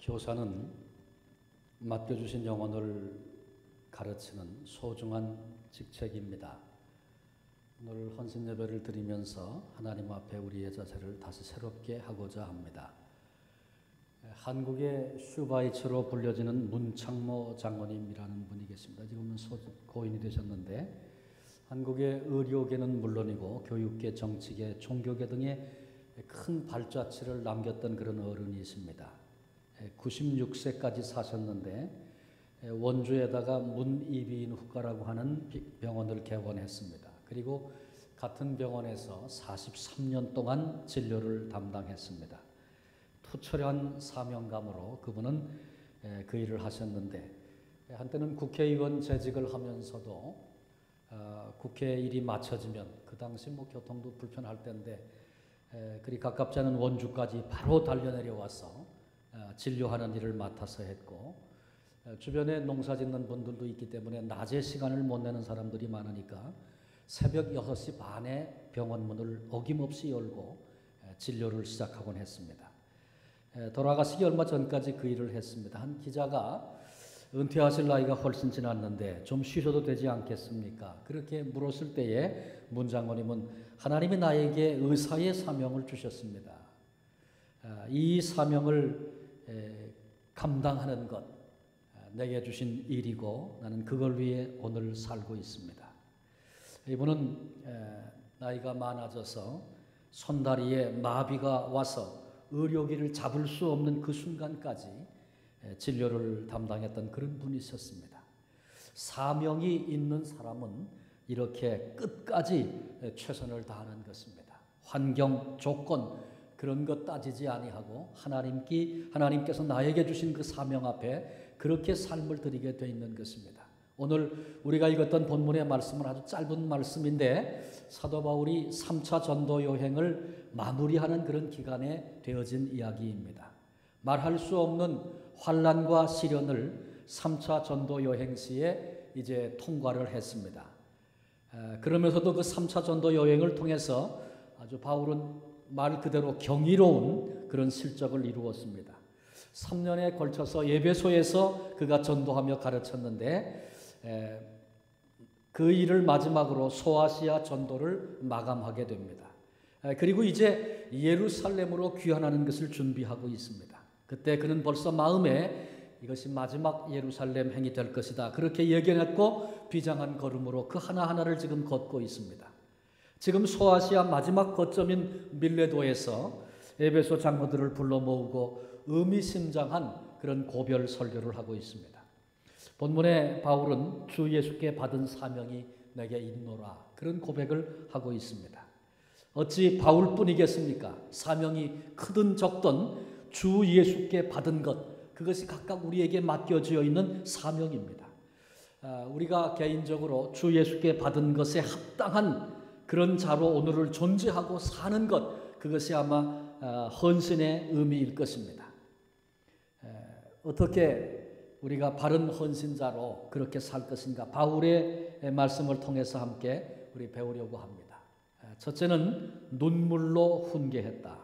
교사는 맡겨주신 영혼을 가르치는 소중한 직책입니다. 오늘 헌신 예배를 드리면서 하나님 앞에 우리의 자세를 다시 새롭게 하고자 합니다. 한국의 슈바이처로 불려지는 문창모 장로님이라는 분이 계십니다. 지금은 고인이 되셨는데 한국의 의료계는 물론이고 교육계, 정치계, 종교계 등의 큰 발자취를 남겼던 그런 어른이십니다. 96세까지 사셨는데 원주에다가 문이비인후과라고 하는 병원을 개원했습니다. 그리고 같은 병원에서 43년 동안 진료를 담당했습니다. 투철한 사명감으로 그분은 그 일을 하셨는데 한때는 국회의원 재직을 하면서도 국회 일이 마쳐지면 그 당시 교통도 불편할 때인데 그리 가깝지 않은 원주까지 바로 달려내려와서 진료하는 일을 맡아서 했고 주변에 농사 짓는 분들도 있기 때문에 낮에 시간을 못 내는 사람들이 많으니까 새벽 6시 반에 병원 문을 어김없이 열고 진료를 시작하곤 했습니다. 돌아가시기 얼마 전까지 그 일을 했습니다. 한 기자가 은퇴하실 나이가 훨씬 지났는데 좀 쉬셔도 되지 않겠습니까? 그렇게 물었을 때에 문 장로님은 하나님이 나에게 의사의 사명을 주셨습니다. 이 사명을 감당하는 것 내게 주신 일이고 나는 그걸 위해 오늘 살고 있습니다. 이분은 나이가 많아져서 손다리에 마비가 와서 의료기를 잡을 수 없는 그 순간까지 진료를 담당했던 그런 분이셨습니다. 사명이 있는 사람은 이렇게 끝까지 최선을 다하는 것입니다. 환경, 조건 그런 것 따지지 아니하고 하나님께서 나에게 주신 그 사명 앞에 그렇게 삶을 드리게 돼 있는 것입니다. 오늘 우리가 읽었던 본문의 말씀은 아주 짧은 말씀인데 사도 바울이 3차 전도 여행을 마무리하는 그런 기간에 되어진 이야기입니다. 말할 수 없는 환난과 시련을 3차 전도 여행 시에 이제 통과를 했습니다. 그러면서도 그 3차 전도 여행을 통해서 아주 바울은 말 그대로 경이로운 그런 실적을 이루었습니다. 3년에 걸쳐서 에베소에서 그가 전도하며 가르쳤는데 그 일을 마지막으로 소아시아 전도를 마감하게 됩니다. 그리고 이제 예루살렘으로 귀환하는 것을 준비하고 있습니다. 그때 그는 벌써 마음에 이것이 마지막 예루살렘 행이 될 것이다 그렇게 예견했고 비장한 걸음으로 그 하나하나를 지금 걷고 있습니다. 지금 소아시아 마지막 거점인 밀레도에서 에베소 장로들을 불러 모으고 의미심장한 그런 고별 설교를 하고 있습니다. 본문에 바울은 주 예수께 받은 사명이 내게 있노라 그런 고백을 하고 있습니다. 어찌 바울뿐이겠습니까? 사명이 크든 적든 주 예수께 받은 것 그것이 각각 우리에게 맡겨져 있는 사명입니다. 우리가 개인적으로 주 예수께 받은 것에 합당한 그런 자로 오늘을 존재하고 사는 것 그것이 아마 헌신의 의미일 것입니다. 어떻게 우리가 바른 헌신자로 그렇게 살 것인가 바울의 말씀을 통해서 함께 우리 배우려고 합니다. 첫째는 눈물로 훈계했다.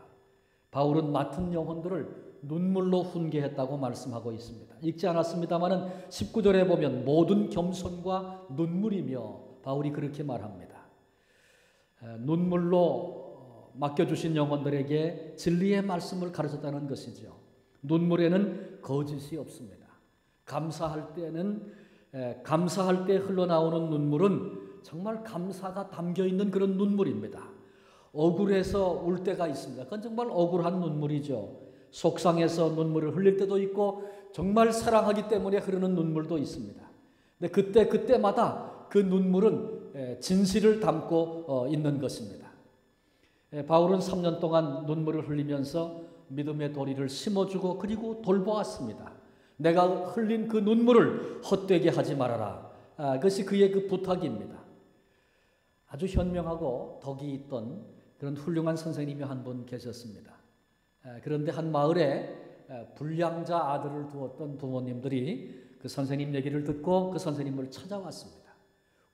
바울은 맡은 영혼들을 눈물로 훈계했다고 말씀하고 있습니다. 읽지 않았습니다마는 19절에 보면 모든 겸손과 눈물이며 바울이 그렇게 말합니다. 눈물로 맡겨주신 영혼들에게 진리의 말씀을 가르쳤다는 것이죠. 눈물에는 거짓이 없습니다. 감사할 때 흘러나오는 눈물은 정말 감사가 담겨있는 그런 눈물입니다. 억울해서 울 때가 있습니다. 그건 정말 억울한 눈물이죠. 속상해서 눈물을 흘릴 때도 있고 정말 사랑하기 때문에 흐르는 눈물도 있습니다. 근데 그때마다 그 눈물은 진실을 담고 있는 것입니다. 바울은 3년 동안 눈물을 흘리면서 믿음의 도리를 심어주고 그리고 돌보았습니다. 내가 흘린 그 눈물을 헛되게 하지 말아라. 그것이 그의 그 부탁입니다. 아주 현명하고 덕이 있던 그런 훌륭한 선생님이 한 분 계셨습니다. 그런데 한 마을에 불량자 아들을 두었던 부모님들이 그 선생님 얘기를 듣고 그 선생님을 찾아왔습니다.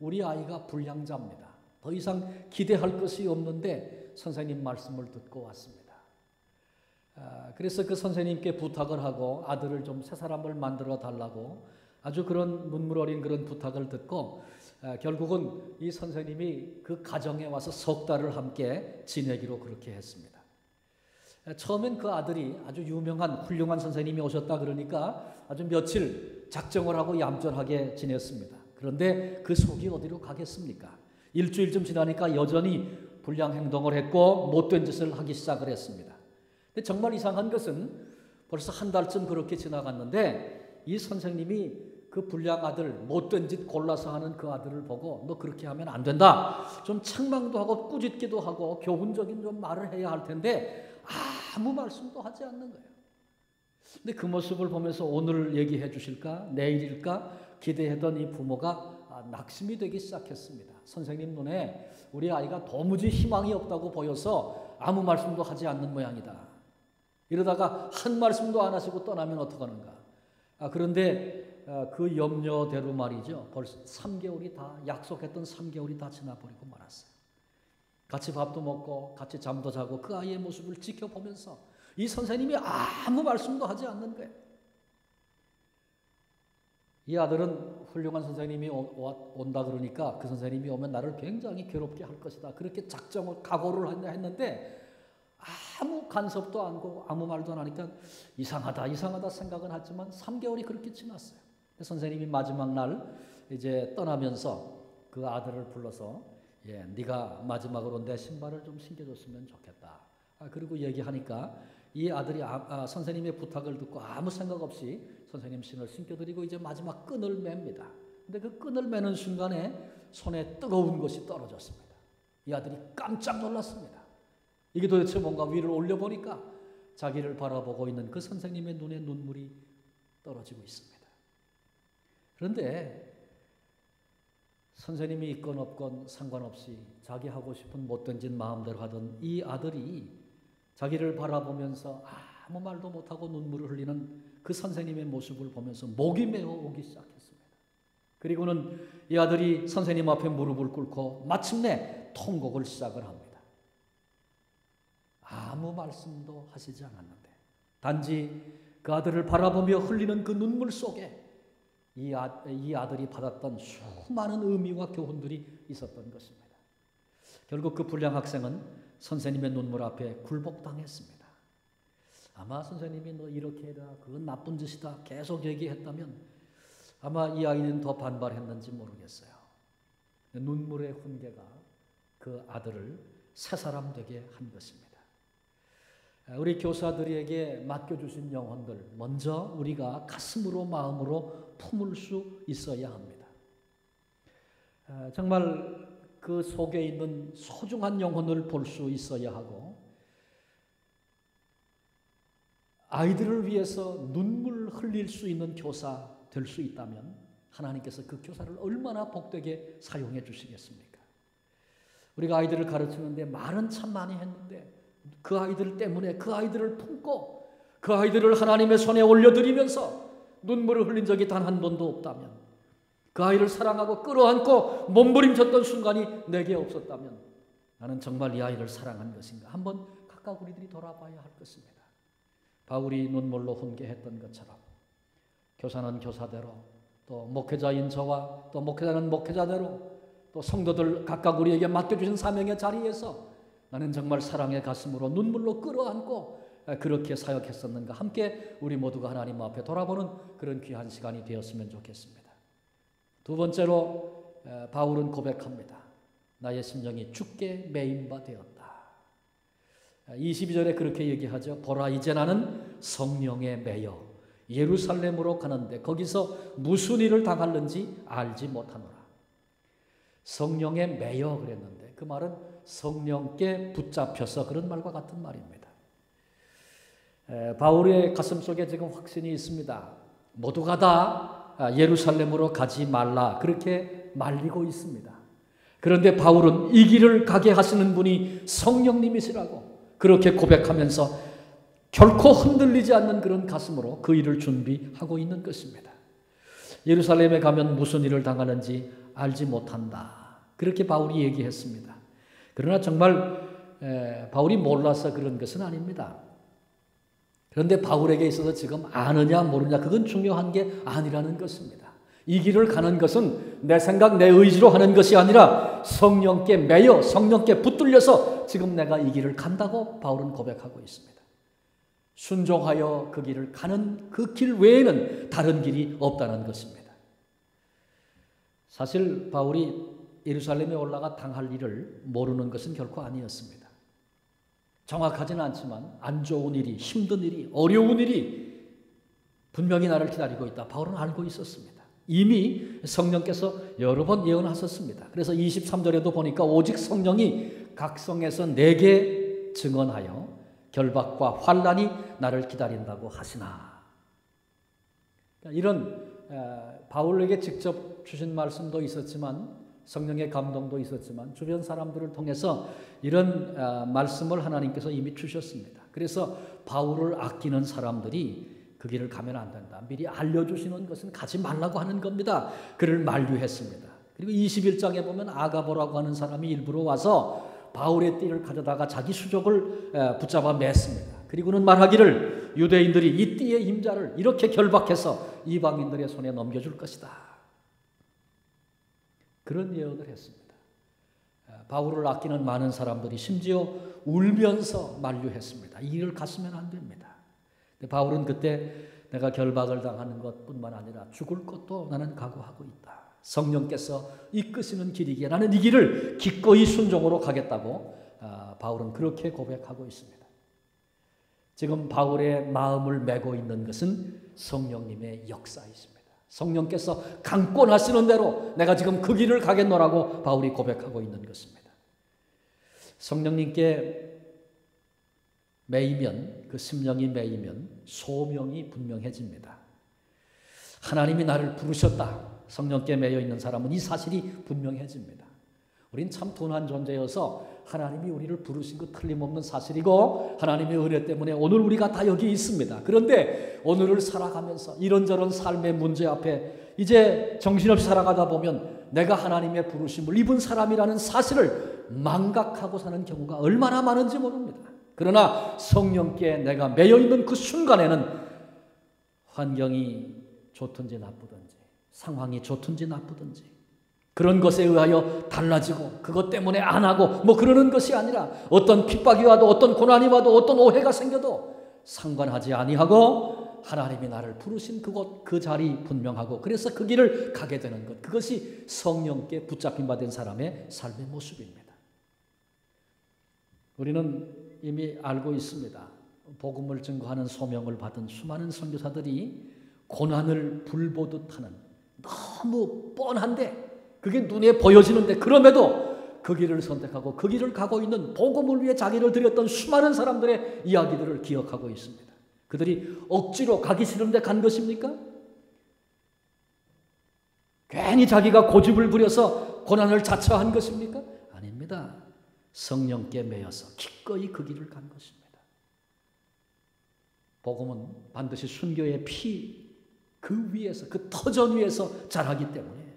우리 아이가 불량자입니다. 더 이상 기대할 것이 없는데 선생님 말씀을 듣고 왔습니다. 그래서 그 선생님께 부탁을 하고 아들을 좀 새 사람을 만들어 달라고 아주 그런 눈물 어린 그런 부탁을 듣고 결국은 이 선생님이 그 가정에 와서 석 달을 함께 지내기로 그렇게 했습니다. 처음엔 그 아들이 아주 유명한 훌륭한 선생님이 오셨다 그러니까 아주 며칠 작정을 하고 얌전하게 지냈습니다. 그런데 그 속이 어디로 가겠습니까? 일주일쯤 지나니까 여전히 불량 행동을 했고 못된 짓을 하기 시작을 했습니다. 근데 정말 이상한 것은 벌써 한 달쯤 그렇게 지나갔는데 이 선생님이 그 불량 아들, 못된 짓 골라서 하는 그 아들을 보고 너 그렇게 하면 안 된다. 좀 책망도 하고 꾸짖기도 하고 교훈적인 좀 말을 해야 할 텐데 아무 말씀도 하지 않는 거예요. 근데 그 모습을 보면서 오늘 얘기해 주실까? 내일일까? 기대했던 이 부모가 낙심이 되기 시작했습니다. 선생님 눈에 우리 아이가 도무지 희망이 없다고 보여서 아무 말씀도 하지 않는 모양이다. 이러다가 한 말씀도 안 하시고 떠나면 어떡하는가. 그런데 그 염려대로 말이죠. 벌써 3개월이 다 약속했던 3개월이 다 지나버리고 말았어요. 같이 밥도 먹고 같이 잠도 자고 그 아이의 모습을 지켜보면서 이 선생님이 아무 말씀도 하지 않는 거예요. 이 아들은 훌륭한 선생님이 온다 그러니까 그 선생님이 오면 나를 굉장히 괴롭게 할 것이다. 그렇게 작정을 각오를 했는데 아무 간섭도 안 하고 아무 말도 안 하니까 이상하다 생각은 하지만 3개월이 그렇게 지났어요. 선생님이 마지막 날 이제 떠나면서 그 아들을 불러서 네가 마지막으로 내 신발을 좀 신겨줬으면 좋겠다. 그리고 얘기하니까 이 아들이 선생님의 부탁을 듣고 아무 생각 없이 선생님 신을 신겨드리고 이제 마지막 끈을 맵니다. 근데 그 끈을 매는 순간에 손에 뜨거운 것이 떨어졌습니다. 이 아들이 깜짝 놀랐습니다. 이게 도대체 뭔가 위를 올려보니까 자기를 바라보고 있는 그 선생님의 눈에 눈물이 떨어지고 있습니다. 그런데 선생님이 있건 없건 상관없이 자기 하고 싶은 못된 짓 마음대로 하던 이 아들이 자기를 바라보면서 아무 말도 못하고 눈물을 흘리는 그 선생님의 모습을 보면서 목이 메어 오기 시작했습니다. 그리고는 이 아들이 선생님 앞에 무릎을 꿇고 마침내 통곡을 시작을 합니다. 아무 말씀도 하시지 않았는데 단지 그 아들을 바라보며 흘리는 그 눈물 속에 이 아들이 받았던 수많은 의미와 교훈들이 있었던 것입니다. 결국 그 불량 학생은 선생님의 눈물 앞에 굴복당했습니다. 아마 선생님이 너 이렇게 해라, 그건 나쁜 짓이다 계속 얘기했다면 아마 이 아이는 더 반발했는지 모르겠어요. 눈물의 훈계가 그 아들을 새 사람 되게 한 것입니다. 우리 교사들에게 맡겨주신 영혼들 먼저 우리가 가슴으로 마음으로 품을 수 있어야 합니다. 정말 그 속에 있는 소중한 영혼을 볼 수 있어야 하고 아이들을 위해서 눈물 흘릴 수 있는 교사 될 수 있다면 하나님께서 그 교사를 얼마나 복되게 사용해 주시겠습니까? 우리가 아이들을 가르치는데 말은 참 많이 했는데 그 아이들 때문에 그 아이들을 품고 그 아이들을 하나님의 손에 올려드리면서 눈물을 흘린 적이 단 한 번도 없다면 그 아이를 사랑하고 끌어안고 몸부림쳤던 순간이 내게 없었다면 나는 정말 이 아이를 사랑한 것인가 한번 각각 우리들이 돌아봐야 할 것입니다. 바울이 눈물로 훈계했던 것처럼 교사는 교사대로 또 목회자인 저와 또 목회자는 목회자대로 또 성도들 각각 우리에게 맡겨주신 사명의 자리에서 나는 정말 사랑의 가슴으로 눈물로 끌어안고 그렇게 사역했었는가 함께 우리 모두가 하나님 앞에 돌아보는 그런 귀한 시간이 되었으면 좋겠습니다. 두 번째로 바울은 고백합니다. 나의 심령이 주께 매인 바 되었다. 22절에 그렇게 얘기하죠. 보라 이제 나는 성령에 매여 예루살렘으로 가는데 거기서 무슨 일을 당할는지 알지 못하노라. 성령에 매여 그랬는데 그 말은 성령께 붙잡혀서 그런 말과 같은 말입니다. 바울의 가슴속에 지금 확신이 있습니다. 모두가 다 예루살렘으로 가지 말라 그렇게 말리고 있습니다. 그런데 바울은 이 길을 가게 하시는 분이 성령님이시라고 그렇게 고백하면서 결코 흔들리지 않는 그런 가슴으로 그 일을 준비하고 있는 것입니다. 예루살렘에 가면 무슨 일을 당하는지 알지 못한다. 그렇게 바울이 얘기했습니다. 그러나 정말 바울이 몰라서 그런 것은 아닙니다. 그런데 바울에게 있어서 지금 아느냐 모르냐 그건 중요한 게 아니라는 것입니다. 이 길을 가는 것은 내 생각, 내 의지로 하는 것이 아니라 성령께 매여 성령께 붙들려서 지금 내가 이 길을 간다고 바울은 고백하고 있습니다. 순종하여 그 길을 가는 그 길 외에는 다른 길이 없다는 것입니다. 사실 바울이 예루살렘에 올라가 당할 일을 모르는 것은 결코 아니었습니다. 정확하지는 않지만 안 좋은 일이, 힘든 일이, 어려운 일이 분명히 나를 기다리고 있다. 바울은 알고 있었습니다. 이미 성령께서 여러 번 예언하셨습니다. 그래서 23절에도 보니까 오직 성령이 각성에서 내게 증언하여 결박과 환난이 나를 기다린다고 하시나. 이런 바울에게 직접 주신 말씀도 있었지만 성령의 감동도 있었지만 주변 사람들을 통해서 이런 말씀을 하나님께서 이미 주셨습니다. 그래서 바울을 아끼는 사람들이 그 길을 가면 안 된다. 미리 알려주시는 것은 가지 말라고 하는 겁니다. 그를 만류했습니다. 그리고 21장에 보면 아가보라고 하는 사람이 일부러 와서 바울의 띠를 가져다가 자기 수족을 붙잡아 맸습니다. 그리고는 말하기를 유대인들이 이 띠의 임자를 이렇게 결박해서 이방인들의 손에 넘겨줄 것이다. 그런 예언을 했습니다. 바울을 아끼는 많은 사람들이 심지어 울면서 만류했습니다. 이 길을 갔으면 안 됩니다. 바울은 그때 내가 결박을 당하는 것뿐만 아니라 죽을 것도 나는 각오하고 있다. 성령께서 이끄시는 길이기에 나는 이 길을 기꺼이 순종으로 가겠다고 바울은 그렇게 고백하고 있습니다. 지금 바울의 마음을 메고 있는 것은 성령님의 역사이십니다. 성령께서 강권하시는 대로 내가 지금 그 길을 가겠노라고 바울이 고백하고 있는 것입니다. 성령님께 매이면, 그 심령이 매이면 소명이 분명해집니다. 하나님이 나를 부르셨다. 성령께 매여 있는 사람은 이 사실이 분명해집니다. 우린 참 둔한 존재여서 하나님이 우리를 부르신 것 틀림없는 사실이고 하나님의 은혜 때문에 오늘 우리가 다 여기 있습니다. 그런데 오늘을 살아가면서 이런저런 삶의 문제 앞에 이제 정신없이 살아가다 보면 내가 하나님의 부르심을 입은 사람이라는 사실을 망각하고 사는 경우가 얼마나 많은지 모릅니다. 그러나 성령께 내가 매여 있는 그 순간에는 환경이 좋든지 나쁘든지 상황이 좋든지 나쁘든지 그런 것에 의하여 달라지고 그것 때문에 안 하고 뭐 그러는 것이 아니라 어떤 핍박이 와도 어떤 고난이 와도 어떤 오해가 생겨도 상관하지 아니하고 하나님이 나를 부르신 그곳 그 자리 분명하고 그래서 그 길을 가게 되는 것, 그것이 성령께 붙잡힌 바 된 사람의 삶의 모습입니다. 우리는 이미 알고 있습니다. 복음을 증거하는 소명을 받은 수많은 선교사들이 고난을 불보듯 하는 너무 뻔한데 그게 눈에 보여지는데 그럼에도 그 길을 선택하고 그 길을 가고 있는 복음을 위해 자기를 드렸던 수많은 사람들의 이야기들을 기억하고 있습니다. 그들이 억지로 가기 싫은데 간 것입니까? 괜히 자기가 고집을 부려서 고난을 자처한 것입니까? 아닙니다. 성령께 매여서 기꺼이 그 길을 간 것입니다. 복음은 반드시 순교의 피 그 위에서 그 터전 위에서 자라기 때문에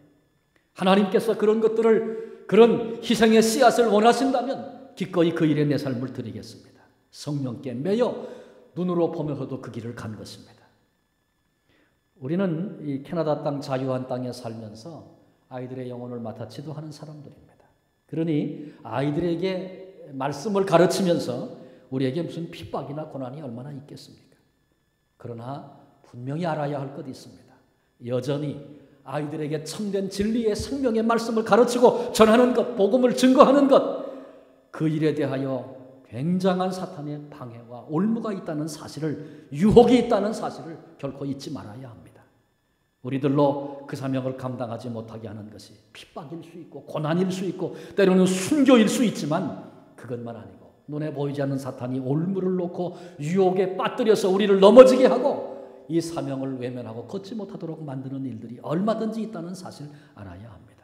하나님께서 그런 것들을 그런 희생의 씨앗을 원하신다면 기꺼이 그 일에 내 삶을 드리겠습니다. 성령께 매여 눈으로 보면서도 그 길을 간 것입니다. 우리는 이 캐나다 땅 자유한 땅에 살면서 아이들의 영혼을 맡아 지도하는 사람들입니다. 그러니 아이들에게 말씀을 가르치면서 우리에게 무슨 핍박이나 고난이 얼마나 있겠습니까? 그러나 분명히 알아야 할 것이 있습니다. 여전히 아이들에게 참된 진리의 생명의 말씀을 가르치고 전하는 것, 복음을 증거하는 것, 그 일에 대하여 굉장한 사탄의 방해와 올무가 있다는 사실을, 유혹이 있다는 사실을 결코 잊지 말아야 합니다. 우리들로 그 사명을 감당하지 못하게 하는 것이 핍박일 수 있고 고난일 수 있고 때로는 순교일 수 있지만 그것만 아니고 눈에 보이지 않는 사탄이 올무를 놓고 유혹에 빠뜨려서 우리를 넘어지게 하고 이 사명을 외면하고 걷지 못하도록 만드는 일들이 얼마든지 있다는 사실 알아야 합니다.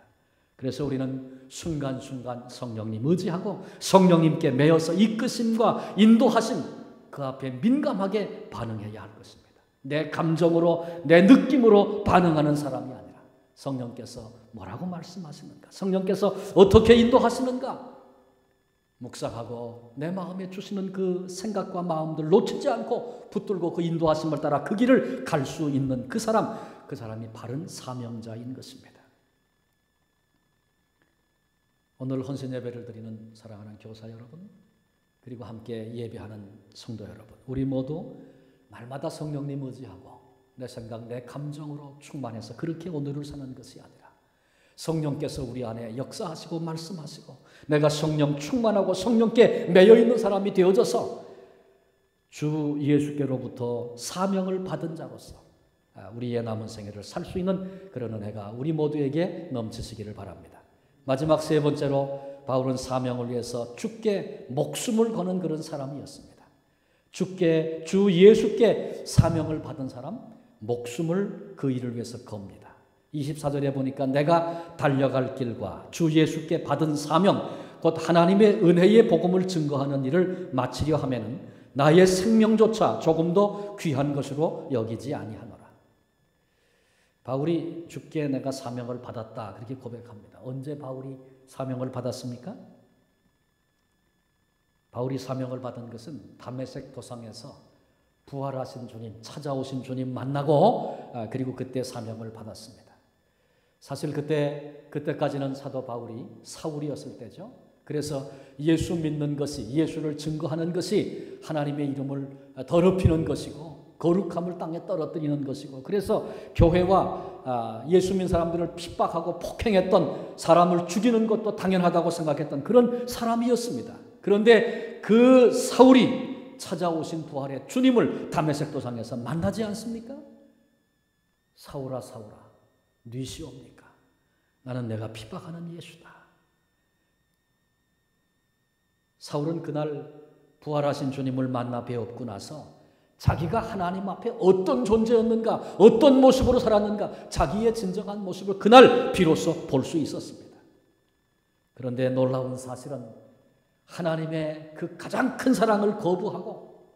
그래서 우리는 순간순간 성령님 의지하고 성령님께 매여서 이끄심과 인도하심 그 앞에 민감하게 반응해야 할 것입니다. 내 감정으로 내 느낌으로 반응하는 사람이 아니라 성령께서 뭐라고 말씀하시는가, 성령께서 어떻게 인도하시는가, 묵상하고 내 마음에 주시는 그 생각과 마음들 놓치지 않고 붙들고 그 인도하심을 따라 그 길을 갈 수 있는 그 사람이 바른 사명자인 것입니다. 오늘 헌신 예배를 드리는 사랑하는 교사 여러분, 그리고 함께 예배하는 성도 여러분, 우리 모두 날마다 성령님 의지하고 내 생각, 내 감정으로 충만해서 그렇게 오늘을 사는 것이 아니라 성령께서 우리 안에 역사하시고 말씀하시고 내가 성령 충만하고 성령께 매여있는 사람이 되어져서 주 예수께로부터 사명을 받은 자로서 우리의 남은 생애를 살 수 있는 그런 은혜가 우리 모두에게 넘치시기를 바랍니다. 마지막 세 번째로 바울은 사명을 위해서 주께 목숨을 거는 그런 사람이었습니다. 주 예수께 사명을 받은 사람, 목숨을 그 일을 위해서 겁니다. 24절에 보니까 내가 달려갈 길과 주 예수께 받은 사명, 곧 하나님의 은혜의 복음을 증거하는 일을 마치려 하면은 나의 생명조차 조금도 귀한 것으로 여기지 아니하노라. 바울이 주께 내가 사명을 받았다 그렇게 고백합니다. 언제 바울이 사명을 받았습니까? 바울이 사명을 받은 것은 다메섹 도상에서 부활하신 주님, 찾아오신 주님 만나고 그리고 그때 사명을 받았습니다. 사실 그때까지는 사도 바울이 사울이었을 때죠. 그래서 예수 믿는 것이, 예수를 증거하는 것이 하나님의 이름을 더럽히는 것이고 거룩함을 땅에 떨어뜨리는 것이고, 그래서 교회와 예수 믿는 사람들을 핍박하고 폭행했던, 사람을 죽이는 것도 당연하다고 생각했던 그런 사람이었습니다. 그런데 그 사울이 찾아오신 부활의 주님을 다메섹 도상에서 만나지 않습니까? 사울아 사울아 뉘시옵니까? 나는 내가 핍박하는 예수다. 사울은 그날 부활하신 주님을 만나 뵈었고 나서 자기가 하나님 앞에 어떤 존재였는가, 어떤 모습으로 살았는가, 자기의 진정한 모습을 그날 비로소 볼 수 있었습니다. 그런데 놀라운 사실은 하나님의 그 가장 큰 사랑을 거부하고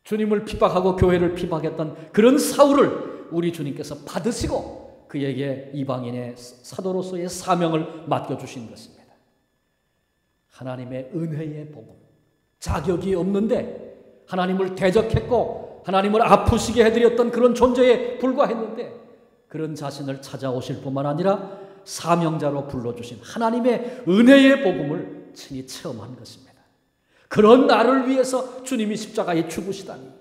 주님을 핍박하고 교회를 핍박했던 그런 사울을 우리 주님께서 받으시고 그에게 이방인의 사도로서의 사명을 맡겨주신 것입니다. 하나님의 은혜의 복음, 자격이 없는데 하나님을 대적했고 하나님을 아프시게 해드렸던 그런 존재에 불과했는데 그런 자신을 찾아오실 뿐만 아니라 사명자로 불러주신 하나님의 은혜의 복음을 친히 체험한 것입니다. 그런 나를 위해서 주님이 십자가에 죽으시다니,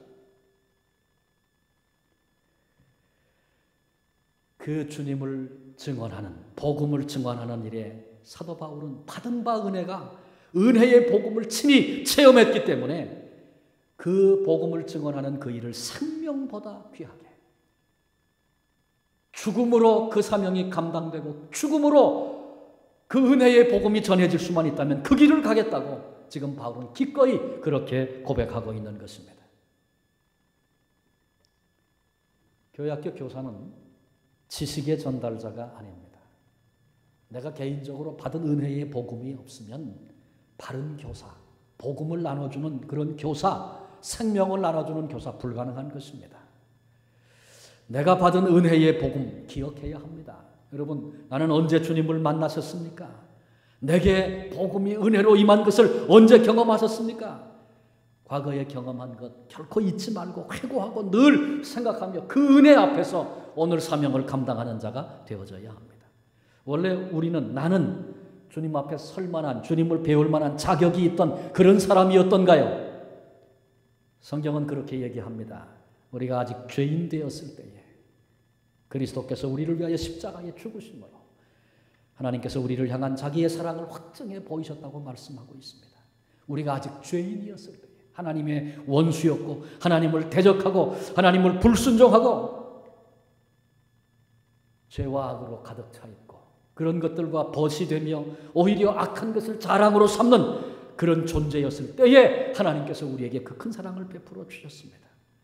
그 주님을 증언하는, 복음을 증언하는 일에 사도 바울은 받은 바 은혜의 복음을 친히 체험했기 때문에 그 복음을 증언하는 그 일을 생명보다 귀하게, 죽음으로 그 사명이 감당되고 죽음으로 그 은혜의 복음이 전해질 수만 있다면 그 길을 가겠다고 지금 바울은 기꺼이 그렇게 고백하고 있는 것입니다. 교회학교 교사는 지식의 전달자가 아닙니다. 내가 개인적으로 받은 은혜의 복음이 없으면 바른 교사, 복음을 나눠주는 그런 교사, 생명을 나눠주는 교사 불가능한 것입니다. 내가 받은 은혜의 복음 기억해야 합니다. 여러분, 나는 언제 주님을 만나셨습니까? 내게 복음이 은혜로 임한 것을 언제 경험하셨습니까? 과거에 경험한 것 결코 잊지 말고 회고하고 늘 생각하며 그 은혜 앞에서 오늘 사명을 감당하는 자가 되어져야 합니다. 원래 나는 주님 앞에 설 만한, 주님을 배울 만한 자격이 있던 그런 사람이었던가요? 성경은 그렇게 얘기합니다. 우리가 아직 죄인 되었을 때에 그리스도께서 우리를 위하여 십자가에 죽으심으로 하나님께서 우리를 향한 자기의 사랑을 확증해 보이셨다고 말씀하고 있습니다. 우리가 아직 죄인이었을 때에 하나님의 원수였고 하나님을 대적하고 하나님을 불순종하고 죄와 악으로 가득 차 있고 그런 것들과 벗이 되며 오히려 악한 것을 자랑으로 삼는 그런 존재였을 때에 하나님께서 우리에게 그 큰 사랑을 베풀어 주셨습니다.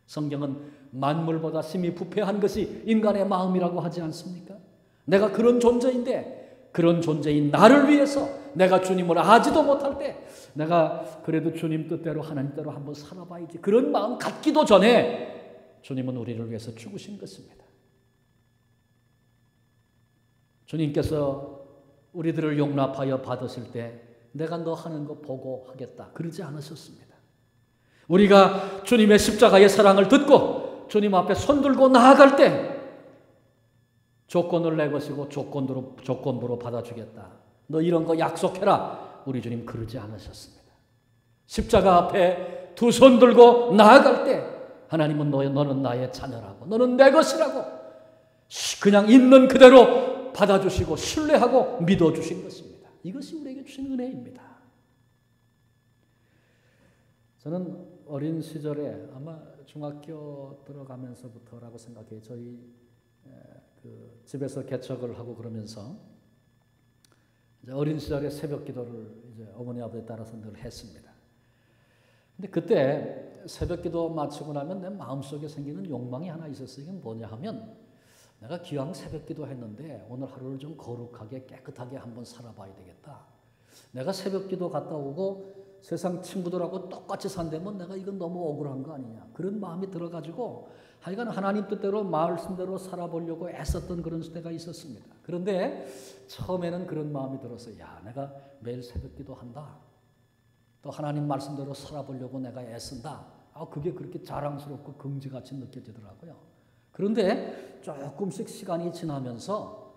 성경은 만물보다 심히 부패한 것이 인간의 마음이라고 하지 않습니까? 내가 그런 존재인데 그런 존재인 나를 위해서 내가 주님을 아지도 못할 때 내가 그래도 주님 뜻대로 하나님 대로 한번 살아봐야지, 그런 마음 갖기도 전에 주님은 우리를 위해서 죽으신 것입니다. 주님께서 우리들을 용납하여 받으실 때 내가 너 하는 거 보고 하겠다. 그러지 않으셨습니다. 우리가 주님의 십자가의 사랑을 듣고 주님 앞에 손들고 나아갈 때 조건을 내것이고 조건부로 받아주겠다. 너 이런 거 약속해라. 우리 주님 그러지 않으셨습니다. 십자가 앞에 두 손 들고 나아갈 때 하나님은 너는 나의 자녀라고, 너는 내 것이라고 그냥 있는 그대로 받아주시고 신뢰하고 믿어주신 것입니다. 이것이 우리에게 주신 은혜입니다. 저는 어린 시절에 아마 중학교 들어가면서부터라고 생각해요. 저희 집에서 개척을 하고 그러면서 이제 어린 시절에 새벽 기도를 이제 어머니 아버지 따라서 늘 했습니다. 근데 그때 새벽 기도 마치고 나면 내 마음속에 생기는 욕망이 하나 있었어요. 이게 뭐냐 하면 내가 기왕 새벽 기도 했는데 오늘 하루를 좀 거룩하게 깨끗하게 한번 살아봐야 되겠다. 내가 새벽 기도 갔다 오고 세상 친구들하고 똑같이 산다면 내가 이건 너무 억울한 거 아니냐. 그런 마음이 들어가지고 하여간 하나님 뜻대로 말씀대로 살아보려고 애썼던 그런 때가 있었습니다. 그런데 처음에는 그런 마음이 들어서 야, 내가 매일 새벽 기도한다. 또 하나님 말씀대로 살아보려고 내가 애쓴다. 그게 그렇게 자랑스럽고 긍지같이 느껴지더라고요. 그런데 조금씩 시간이 지나면서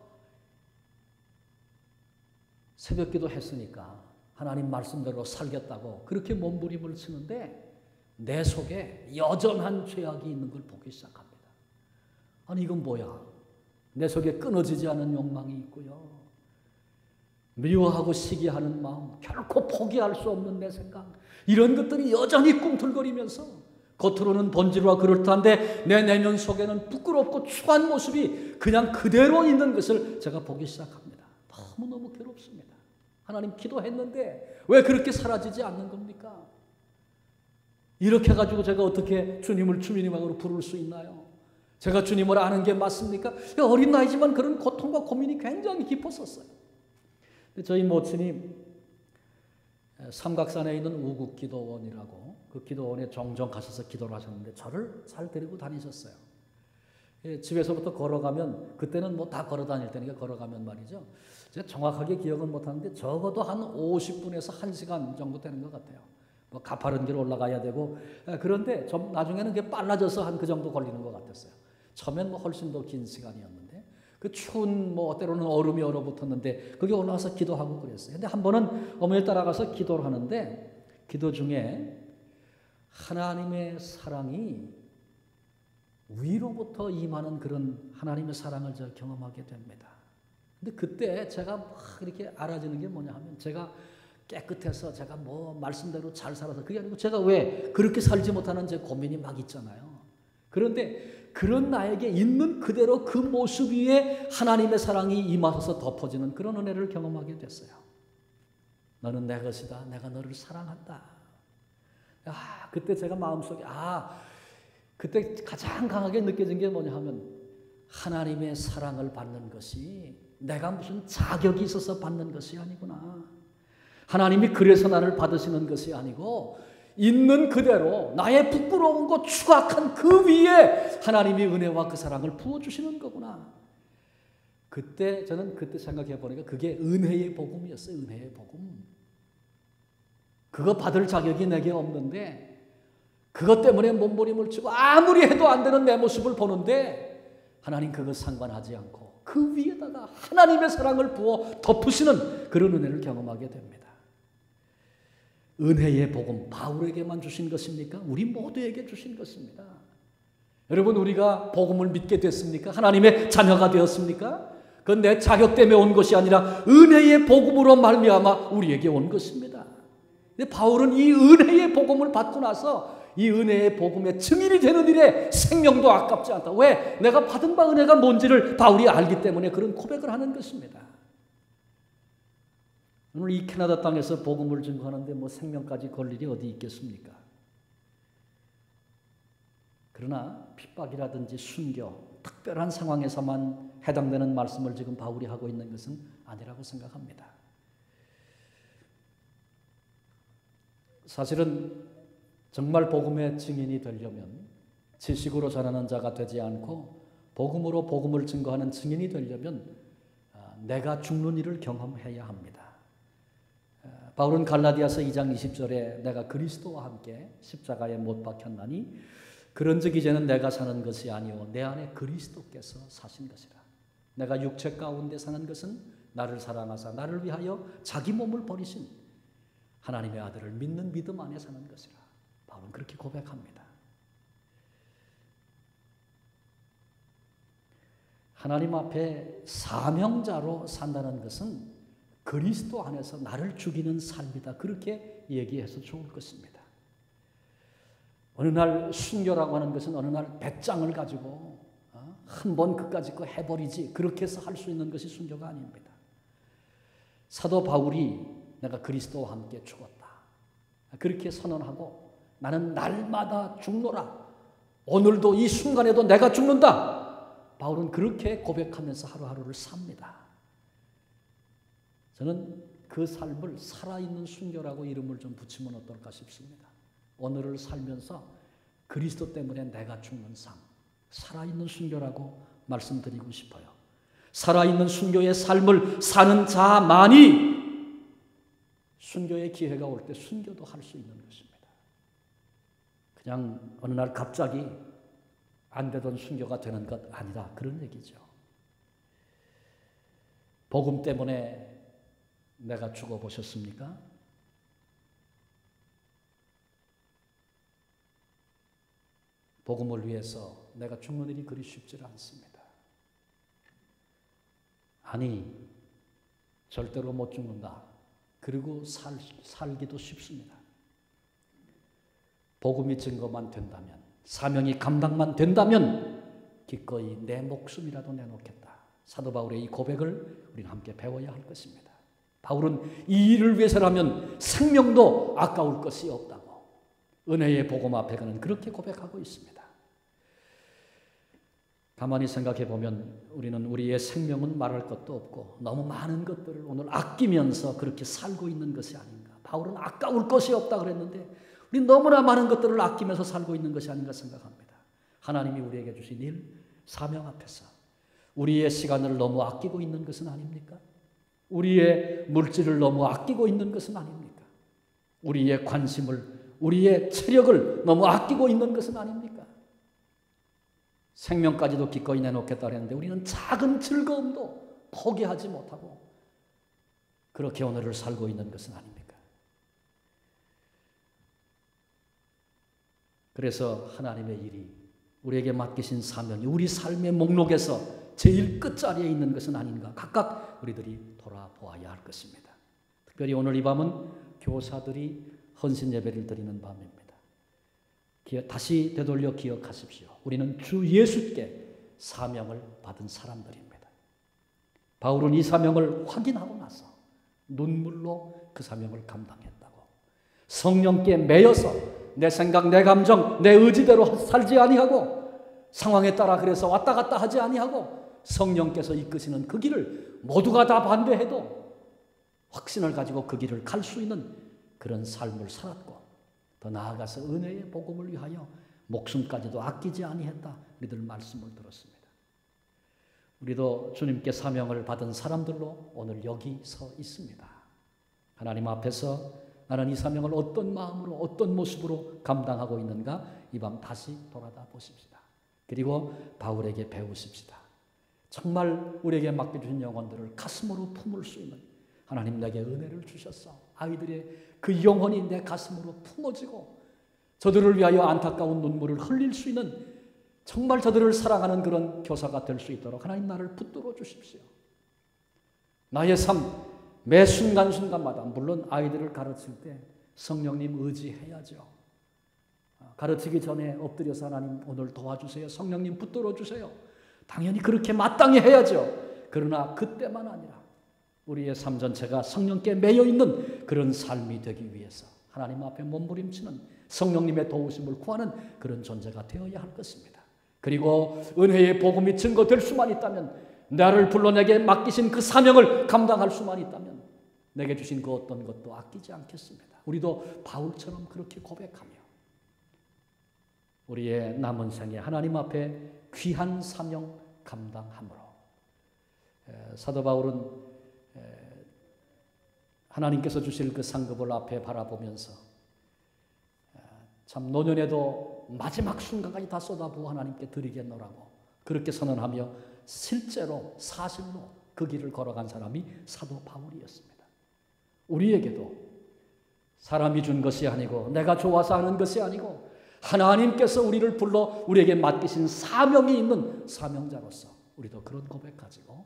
새벽 기도 했으니까 하나님 말씀대로 살겠다고 그렇게 몸부림을 치는데 내 속에 여전한 죄악이 있는 걸 보기 시작합니다. 아니 이건 뭐야? 내 속에 끊어지지 않은 욕망이 있고요. 미워하고 시기하는 마음, 결코 포기할 수 없는 내 생각, 이런 것들이 여전히 꿈틀거리면서 겉으로는 번지르와 그럴듯한데 내 내면 속에는 부끄럽고 추한 모습이 그냥 그대로 있는 것을 제가 보기 시작합니다. 너무너무 괴롭습니다. 하나님 기도했는데 왜 그렇게 사라지지 않는 겁니까? 이렇게 해가지고 제가 어떻게 주님을 주님으로 부를 수 있나요? 제가 주님을 아는 게 맞습니까? 어린 나이지만 그런 고통과 고민이 굉장히 깊었었어요. 저희 모친이 삼각산에 있는 우국기도원이라고 그 기도원에 종종 가셔서 기도를 하셨는데 저를 잘 데리고 다니셨어요. 집에서부터 걸어가면 그때는 뭐 다 걸어 다닐 때니까 걸어가면 말이죠. 제가 정확하게 기억은 못하는데 적어도 한 50분에서 1시간 정도 되는 것 같아요. 뭐 가파른 길 올라가야 되고 그런데 좀 나중에는 그게 빨라져서 한 그 정도 걸리는 것 같았어요. 처음엔 뭐 훨씬 더 긴 시간이었는데 그 추운 뭐 때로는 얼음이 얼어붙었는데 거기 올라가서 기도하고 그랬어요. 근데 한 번은 어머니 따라가서 기도를 하는데 기도 중에 하나님의 사랑이 위로부터 임하는 그런 하나님의 사랑을 제가 경험하게 됩니다. 근데 그때 제가 막 이렇게 알아지는 게 뭐냐 하면 제가 깨끗해서 제가 뭐 말씀대로 잘 살아서 그게 아니고 제가 왜 그렇게 살지 못하는 제 고민이 막 있잖아요. 그런데 그런 나에게 있는 그대로 그 모습 위에 하나님의 사랑이 임하셔서 덮어지는 그런 은혜를 경험하게 됐어요. 너는 내 것이다. 내가 너를 사랑한다. 그때 제가 마음속에 그때 가장 강하게 느껴진 게 뭐냐 하면 하나님의 사랑을 받는 것이 내가 무슨 자격이 있어서 받는 것이 아니구나. 하나님이 그래서 나를 받으시는 것이 아니고 있는 그대로 나의 부끄러운 것 추악한 그 위에 하나님이 은혜와 그 사랑을 부어주시는 거구나. 저는 그때 생각해 보니까 그게 은혜의 복음이었어요. 은혜의 복음. 그거 받을 자격이 내게 없는데 그것 때문에 몸부림을 치고 아무리 해도 안 되는 내 모습을 보는데 하나님 그거 상관하지 않고 그 위에다가 하나님의 사랑을 부어 덮으시는 그런 은혜를 경험하게 됩니다. 은혜의 복음 바울에게만 주신 것입니까? 우리 모두에게 주신 것입니다. 여러분 우리가 복음을 믿게 됐습니까? 하나님의 자녀가 되었습니까? 그건 내 자격 때문에 온 것이 아니라 은혜의 복음으로 말미암아 우리에게 온 것입니다. 근데 바울은 이 은혜의 복음을 받고 나서 이 은혜의 복음의 증인이 되는 일에 생명도 아깝지 않다. 왜? 내가 받은 바 은혜가 뭔지를 바울이 알기 때문에 그런 고백을 하는 것입니다. 오늘 이 캐나다 땅에서 복음을 증거하는데 뭐 생명까지 걸 일이 어디 있겠습니까? 그러나 핍박이라든지 순교, 특별한 상황에서만 해당되는 말씀을 지금 바울이 하고 있는 것은 아니라고 생각합니다. 사실은 정말 복음의 증인이 되려면 지식으로 전하는 자가 되지 않고 복음으로 복음을 증거하는 증인이 되려면 내가 죽는 일을 경험해야 합니다. 바울은 갈라디아서 2장 20절에 내가 그리스도와 함께 십자가에 못 박혔나니 그런즉 이제는 내가 사는 것이 아니오 내 안에 그리스도께서 사신 것이라. 내가 육체 가운데 사는 것은 나를 사랑하사 나를 위하여 자기 몸을 버리신 하나님의 아들을 믿는 믿음 안에 사는 것이라. 바울은 그렇게 고백합니다. 하나님 앞에 사명자로 산다는 것은 그리스도 안에서 나를 죽이는 삶이다. 그렇게 얘기해서 좋을 것입니다. 어느 날 순교라고 하는 것은 어느 날 배짱을 가지고 한번 그까짓 거 해버리지 그렇게 해서 할 수 있는 것이 순교가 아닙니다. 사도 바울이 내가 그리스도와 함께 죽었다. 그렇게 선언하고 나는 날마다 죽노라. 오늘도 이 순간에도 내가 죽는다. 바울은 그렇게 고백하면서 하루하루를 삽니다. 저는 그 삶을 살아있는 순교라고 이름을 좀 붙이면 어떨까 싶습니다. 오늘을 살면서 그리스도 때문에 내가 죽는 삶, 살아있는 순교라고 말씀드리고 싶어요. 살아있는 순교의 삶을 사는 자만이 순교의 기회가 올 때 순교도 할 수 있는 것입니다. 그냥 어느 날 갑자기 안 되던 순교가 되는 것 아니라 그런 얘기죠. 복음 때문에 내가 죽어보셨습니까? 복음을 위해서 내가 죽는 일이 그리 쉽지 않습니다. 아니, 절대로 못 죽는다. 그리고 살기도 쉽습니다. 복음이 증거만 된다면, 사명이 감당만 된다면 기꺼이 내 목숨이라도 내놓겠다. 사도 바울의 이 고백을 우리는 함께 배워야 할 것입니다. 바울은 이 일을 위해서라면 생명도 아까울 것이 없다고 은혜의 복음 앞에 그는 그렇게 고백하고 있습니다. 가만히 생각해 보면 우리는 우리의 생명은 말할 것도 없고 너무 많은 것들을 오늘 아끼면서 그렇게 살고 있는 것이 아닌가. 바울은 아까울 것이 없다 그랬는데 우리 너무나 많은 것들을 아끼면서 살고 있는 것이 아닌가 생각합니다. 하나님이 우리에게 주신 일, 사명 앞에서 우리의 시간을 너무 아끼고 있는 것은 아닙니까? 우리의 물질을 너무 아끼고 있는 것은 아닙니까? 우리의 관심을, 우리의 체력을 너무 아끼고 있는 것은 아닙니까? 생명까지도 기꺼이 내놓겠다 했는데 우리는 작은 즐거움도 포기하지 못하고 그렇게 오늘을 살고 있는 것은 아닙니까? 그래서 하나님의 일이 우리에게 맡기신 사명이 우리 삶의 목록에서 제일 끝자리에 있는 것은 아닌가 각각 우리들이 돌아보아야 할 것입니다. 특별히 오늘 이 밤은 교사들이 헌신 예배를 드리는 밤입니다. 다시 되돌려 기억하십시오. 우리는 주 예수께 사명을 받은 사람들입니다. 바울은 이 사명을 확인하고 나서 눈물로 그 사명을 감당했다고. 성령께 매여서 내 생각, 내 감정, 내 의지대로 살지 아니하고 상황에 따라 그래서 왔다 갔다 하지 아니하고 성령께서 이끄시는 그 길을 모두가 다 반대해도 확신을 가지고 그 길을 갈 수 있는 그런 삶을 살았고 더 나아가서 은혜의 복음을 위하여 목숨까지도 아끼지 아니했다. 우리들 말씀을 들었습니다. 우리도 주님께 사명을 받은 사람들로 오늘 여기 서 있습니다. 하나님 앞에서 나는 이 사명을 어떤 마음으로 어떤 모습으로 감당하고 있는가 이 밤 다시 돌아다 보십시다. 그리고 바울에게 배우십시다. 정말 우리에게 맡겨주신 영혼들을 가슴으로 품을 수 있는 하나님 내게 은혜를 주셨어. 아이들의 그 영혼이 내 가슴으로 품어지고 저들을 위하여 안타까운 눈물을 흘릴 수 있는 정말 저들을 사랑하는 그런 교사가 될 수 있도록 하나님 나를 붙들어 주십시오. 나의 삶 매 순간순간마다 물론 아이들을 가르칠 때 성령님 의지해야죠. 가르치기 전에 엎드려서 하나님 오늘 도와주세요. 성령님 붙들어 주세요. 당연히 그렇게 마땅히 해야죠. 그러나 그때만 아니라 우리의 삶 전체가 성령께 매여 있는 그런 삶이 되기 위해서 하나님 앞에 몸부림치는 성령님의 도우심을 구하는 그런 존재가 되어야 할 것입니다. 그리고 은혜의 복음이 증거될 수만 있다면 나를 불러 내게 맡기신 그 사명을 감당할 수만 있다면 내게 주신 그 어떤 것도 아끼지 않겠습니다. 우리도 바울처럼 그렇게 고백하며 우리의 남은 생에 하나님 앞에 귀한 사명 감당함으로 사도 바울은 하나님께서 주실 그 상급을 앞에 바라보면서 참 노년에도 마지막 순간까지 다 쏟아부어 하나님께 드리겠노라고 그렇게 선언하며 실제로 사실로 그 길을 걸어간 사람이 사도 바울이었습니다. 우리에게도 사람이 준 것이 아니고 내가 좋아서 하는 것이 아니고 하나님께서 우리를 불러 우리에게 맡기신 사명이 있는 사명자로서 우리도 그런 고백 가지고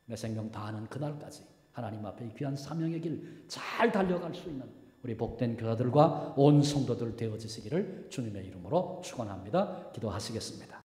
내 생명 다하는 그날까지 하나님 앞에 이 귀한 사명의 길 잘 달려갈 수 있는 우리 복된 교사들과 온 성도들 되어지시기를 주님의 이름으로 축원합니다. 기도하시겠습니다.